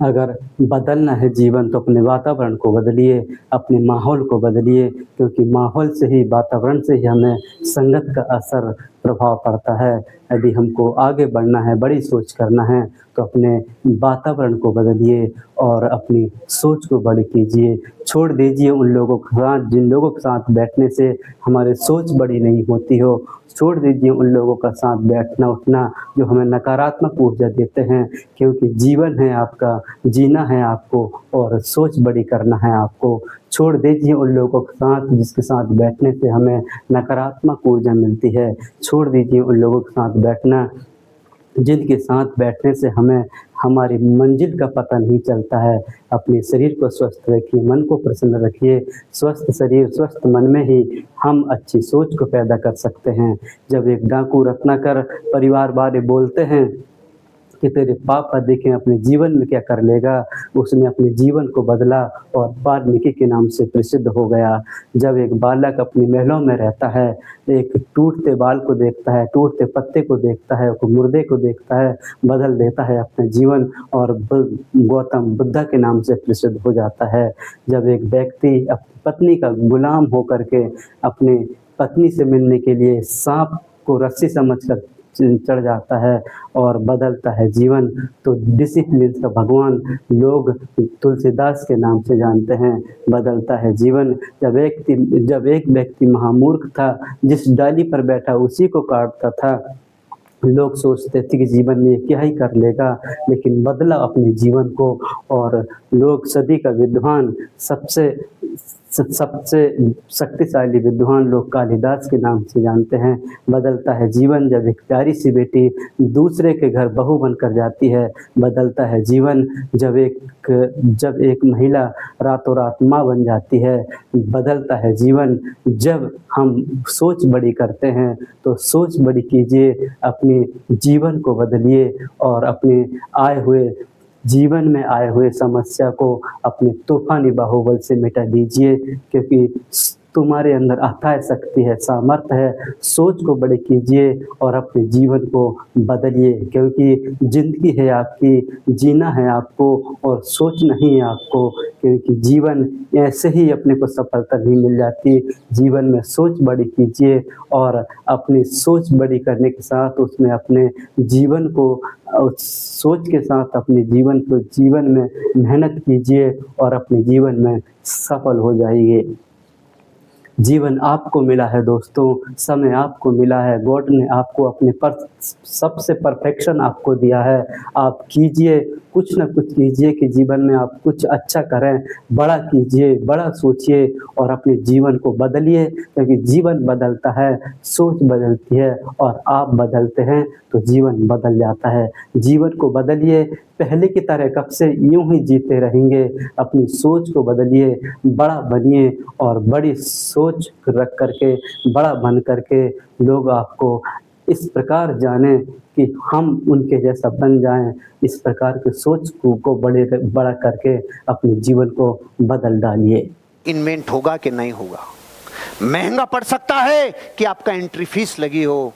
अगर बदलना है जीवन तो अपने वातावरण को बदलिए, अपने माहौल को बदलिए, क्योंकि माहौल से ही, वातावरण से ही हमें संगत का असर प्रभाव पड़ता है। यदि हमको आगे बढ़ना है, बड़ी सोच करना है, तो अपने वातावरण को बदलिए और अपनी सोच को बड़ी कीजिए। छोड़ दीजिए उन लोगों के साथ जिन लोगों के साथ बैठने से हमारी सोच बड़ी नहीं होती हो। छोड़ दीजिए उन लोगों का साथ बैठना उठना जो हमें नकारात्मक ऊर्जा देते हैं, क्योंकि जीवन है आपका, जीना है आपको और सोच बड़ी करना है आपको। छोड़ दीजिए उन लोगों के साथ जिसके साथ बैठने से हमें नकारात्मक ऊर्जा मिलती है। छोड़ दीजिए उन लोगों के साथ बैठना जिनके साथ बैठने से हमें हमारी मंजिल का पता नहीं चलता है। अपने शरीर को स्वस्थ रखिए, मन को प्रसन्न रखिए। स्वस्थ शरीर, स्वस्थ मन में ही हम अच्छी सोच को पैदा कर सकते हैं। जब एक डाकू रत्नाकर परिवार वाले बोलते हैं कि तेरे पापा देखें अपने जीवन में क्या कर लेगा, उसने अपने जीवन को बदला और वाल्मीकि के नाम से प्रसिद्ध हो गया। जब एक बालक अपनी महलों में रहता है, एक टूटते बाल को देखता है, टूटते पत्ते को देखता है, मुर्दे को देखता है, बदल देता है अपना जीवन और गौतम बुद्धा के नाम से प्रसिद्ध हो जाता है। जब एक व्यक्ति अपनी पत्नी का गुलाम होकर के अपनी पत्नी से मिलने के लिए सांप को रस्सी समझकर चढ़ जाता है और बदलता है जीवन, तो डिसिप्लिन का भगवान लोग तुलसीदास के नाम से जानते हैं। बदलता है जीवन। जब एक व्यक्ति महामूर्ख था, जिस डाली पर बैठा उसी को काटता था, लोग सोचते थे कि जीवन में ये क्या ही कर लेगा, लेकिन बदला अपने जीवन को। और लोग सदी का विद्वान, सबसे शक्तिशाली विद्वान लोग कालिदास के नाम से जानते हैं। बदलता है जीवन। जब एक प्यारी सी बेटी दूसरे के घर बहू बनकर जाती है, बदलता है जीवन। जब एक महिला रातों रात माँ बन जाती है, बदलता है जीवन। जब हम सोच बड़ी करते हैं तो सोच बड़ी कीजिए, अपने जीवन को बदलिए और अपने जीवन में आए हुए समस्या को अपने तूफानी बाहुबल से मिटा दीजिए, क्योंकि तुम्हारे अंदर अथाह शक्ति है, सामर्थ्य है। सोच को बड़े कीजिए और अपने जीवन को बदलिए, क्योंकि ज़िंदगी है आपकी, जीना है आपको और सोचना ही है आपको। क्योंकि जीवन ऐसे ही अपने को सफलता नहीं मिल जाती। जीवन में सोच बड़ी कीजिए और अपनी सोच बड़ी करने के साथ उसमें अपने जीवन को, उस सोच के साथ अपने जीवन में मेहनत कीजिए और अपने जीवन में सफल हो जाइए। जीवन आपको मिला है दोस्तों, समय आपको मिला है, गॉड ने आपको अपने सबसे परफेक्शन आपको दिया है। आप कीजिए, कुछ न कुछ कीजिए कि जीवन में आप कुछ अच्छा करें, बड़ा कीजिए, बड़ा सोचिए और अपने जीवन को बदलिए, क्योंकि जीवन बदलता है, सोच बदलती है और आप बदलते हैं तो जीवन बदल जाता है। जीवन को बदलिए, पहले की तरह कब से यूं ही जीते रहेंगे। अपनी सोच को बदलिए, बड़ा बनिए और बड़ी सोच रख करके, बड़ा बन करके लोग आपको इस प्रकार जाने कि हम उनके जैसा बन जाएं। इस प्रकार की सोच को बड़ा करके अपने जीवन को बदल डालिए। इन्वेंट होगा कि नहीं होगा, महंगा पड़ सकता है कि आपका एंट्री फीस लगी हो,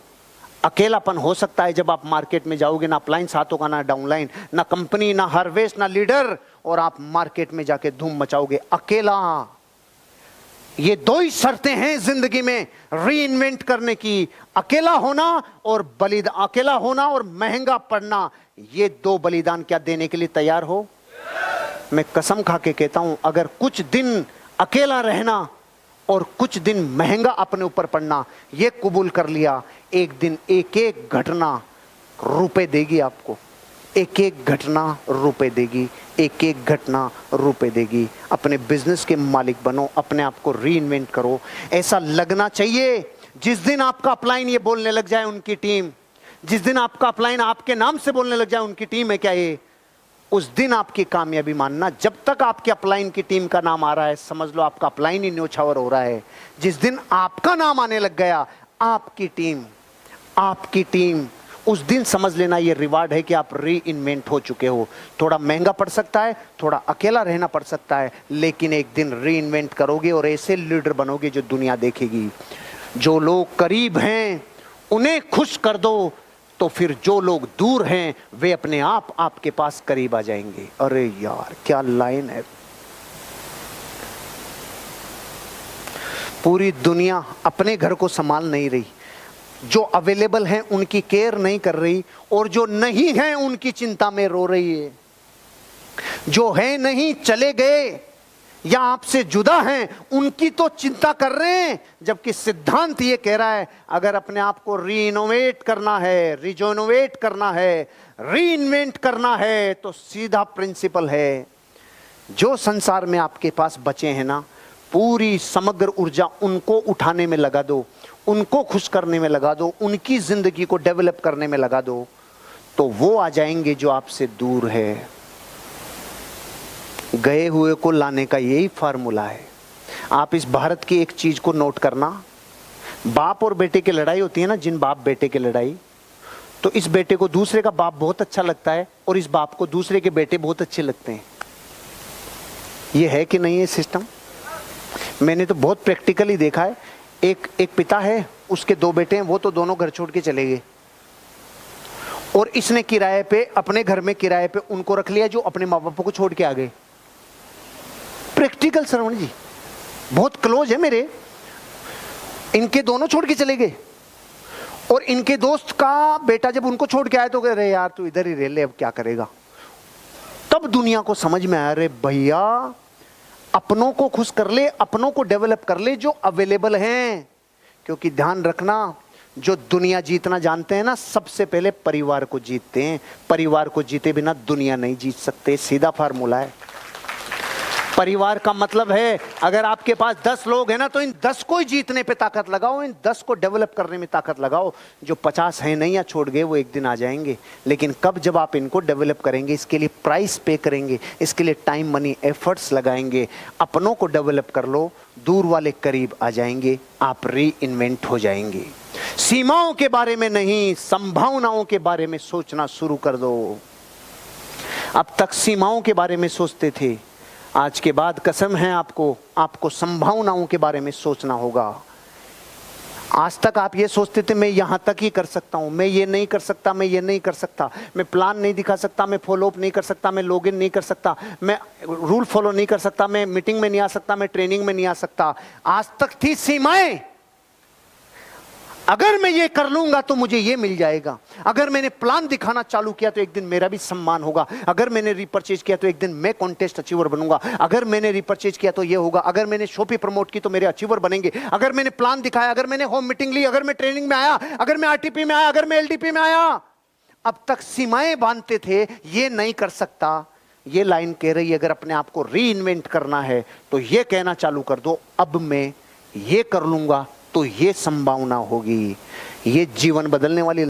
अकेलापन हो सकता है जब आप मार्केट में जाओगे, ना अपलाइन साथ होगा ना डाउनलाइन, ना कंपनी ना हार्वेस्ट ना लीडर, और आप मार्केट में जाके धूम मचाओगे अकेला। ये दो ही शर्तें हैं जिंदगी में री इन्वेंट करने की, अकेला होना और महंगा पड़ना। ये दो बलिदान क्या देने के लिए तैयार हो? मैं कसम खा के कहता हूं, अगर कुछ दिन अकेला रहना और कुछ दिन महंगा अपने ऊपर पड़ना ये कबूल कर लिया, एक दिन एक एक घटना रुपए देगी आपको, एक एक घटना रुपए देगी, एक एक घटना रुपए देगी। अपने बिजनेस के मालिक बनो, अपने आप को री इन्वेंट करो। ऐसा लगना चाहिए जिस दिन आपका अपलाइन ये बोलने लग जाए उनकी टीम, जिस दिन आपका अपलाइन आपके नाम से बोलने लग जाए उनकी टीम है क्या ये, उस दिन आपकी कामयाबी मानना। जब तक आपके अपलाइन की टीम का नाम आ रहा है समझ लो आपका अपलाइन ही न्योछावर हो रहा है। जिस दिन आपका नाम आने लग गया, आपकी टीम, उस दिन समझ लेना ये रिवार्ड है कि आप री इन्वेंट हो चुके हो। थोड़ा महंगा पड़ सकता है, थोड़ा अकेला रहना पड़ सकता है, लेकिन एक दिन री इन्वेंट करोगे और ऐसे लीडर बनोगे जो दुनिया देखेगी। जो लोग करीब हैं उन्हें खुश कर दो, तो फिर जो लोग दूर हैं वे अपने आप आपके पास करीब आ जाएंगे। अरे यार क्या लाइन है। पूरी दुनिया अपने घर को संभाल नहीं रही, जो अवेलेबल हैं उनकी केयर नहीं कर रही, और जो नहीं हैं उनकी चिंता में रो रही है। जो है नहीं चले गए या आपसे जुदा हैं उनकी तो चिंता कर रहे हैं, जबकि सिद्धांत ये कह रहा है अगर अपने आप को रीइनोवेट करना है, रिजोनोवेट करना है, रीइन्वेंट करना है, तो सीधा प्रिंसिपल है जो संसार में आपके पास बचे हैं ना, पूरी समग्र ऊर्जा उनको उठाने में लगा दो, उनको खुश करने में लगा दो, उनकी जिंदगी को डेवलप करने में लगा दो, तो वो आ जाएंगे जो आपसे दूर है। गए हुए को लाने का यही फार्मूला है। आप इस भारत की एक चीज को नोट करना, बाप और बेटे की लड़ाई होती है ना, जिन बाप बेटे की लड़ाई, तो इस बेटे को दूसरे का बाप बहुत अच्छा लगता है और इस बाप को दूसरे के बेटे बहुत अच्छे लगते हैं। ये है कि नहीं है सिस्टम? मैंने तो बहुत प्रैक्टिकली देखा है। एक पिता है, उसके 2 बेटे हैं, वो तो दोनों घर छोड़ के चले गए और इसने किराए पे, अपने घर में किराए पे उनको रख लिया जो अपने माँ बाप को छोड़ के आ गए। प्रैक्टिकल श्रवण जी, बहुत क्लोज है मेरे। इनके दोनों छोड़ के चले गए और इनके दोस्त का बेटा जब उनको छोड़ के आया तो कह रहे यार तू इधर ही रह ले, अब क्या करेगा। तब दुनिया को समझ में आया, अरे भैया अपनों को खुश कर ले, अपनों को डेवलप कर ले जो अवेलेबल हैं। क्योंकि ध्यान रखना, जो दुनिया जीतना जानते हैं ना, सबसे पहले परिवार को जीतते हैं। परिवार को जीते बिना दुनिया नहीं जीत सकते, सीधा फार्मूला है। परिवार का मतलब है अगर आपके पास 10 लोग हैं ना, तो इन 10 को ही जीतने पे ताकत लगाओ, इन 10 को डेवलप करने में ताकत लगाओ। जो 50 हैं नहीं या छोड़ गए वो एक दिन आ जाएंगे, लेकिन कब? जब आप इनको डेवलप करेंगे, इसके लिए प्राइस पे करेंगे, इसके लिए टाइम मनी एफर्ट्स लगाएंगे। अपनों को डेवलप कर लो, दूर वाले करीब आ जाएंगे, आप री इन्वेंट हो जाएंगे। सीमाओं के बारे में नहीं, संभावनाओं के बारे में सोचना शुरू कर दो। अब तक सीमाओं के बारे में सोचते थे, आज के बाद कसम है आपको संभावनाओं के बारे में सोचना होगा। आज तक आप ये सोचते थे मैं यहां तक ही कर सकता हूं, मैं ये नहीं कर सकता, मैं ये नहीं कर सकता, मैं प्लान नहीं दिखा सकता, मैं फॉलो अप नहीं कर सकता, मैं लॉगिन नहीं कर सकता, मैं रूल फॉलो नहीं कर सकता, मैं मीटिंग में नहीं आ सकता, मैं ट्रेनिंग में नहीं आ सकता। आज तक थी सीमाएं, अगर मैं ये कर लूंगा तो मुझे ये मिल जाएगा। अगर मैंने प्लान दिखाना चालू किया तो एक दिन मेरा भी सम्मान होगा। अगर मैंने रिपर्चेज किया तो एक दिन मैं कॉन्टेस्ट अचीवर बनूंगा। अगर मैंने रिपर्चेज किया तो ये होगा। अगर मैंने शॉपी प्रमोट की तो मेरे अचीवर बनेंगे। अगर मैंने प्लान दिखाया, अगर मैंने होम मीटिंग ली, अगर मैं ट्रेनिंग में आया, अगर मैं आरटीपी में आया, अगर मैं एलडीपी में आया। अब तक सीमाएं बांधते थे, ये नहीं कर सकता। ये लाइन कह रही है अगर अपने आप को री इन्वेंट करना है तो ये कहना चालू कर दो, अब मैं ये कर लूंगा तो ये संभावना होगी। ये जीवन बदलने वाली